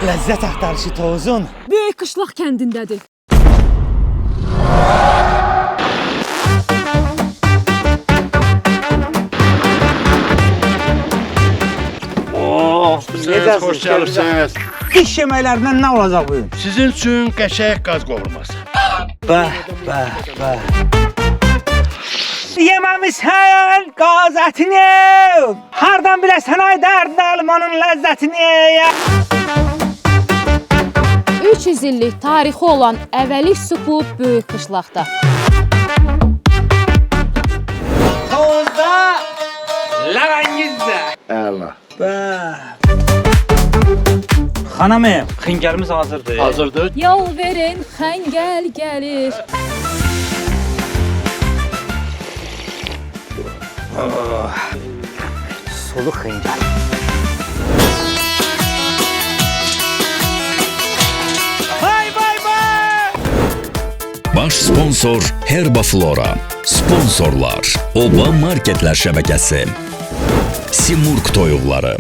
Ləzzət axtarışı Tovuzun Böyük Qışlaq kəndindədir. Siz hoş gəlirsiniz. iş yeməklərindən nə olacaq bugün? Sizin üçün qəşəng qaz qovurması. Yeməmişsən qaz ətini. Hardan biləsən ay dərdin alım onun ləzzətini. 300 illik tarixi olan əvəlik supu Böyük Qışlaqda. Tovuzda lağangizdə. Əla. Xanımım, xingəlimiz hazırdır. Hazırdır. Yol verin, xəngəl gəlir. Soluq xingəl. Vay vay vay! Baş sponsor Herbaflora. Sponsorlar Oba Marketlər şəbəkəsi. Simurq toyuqları.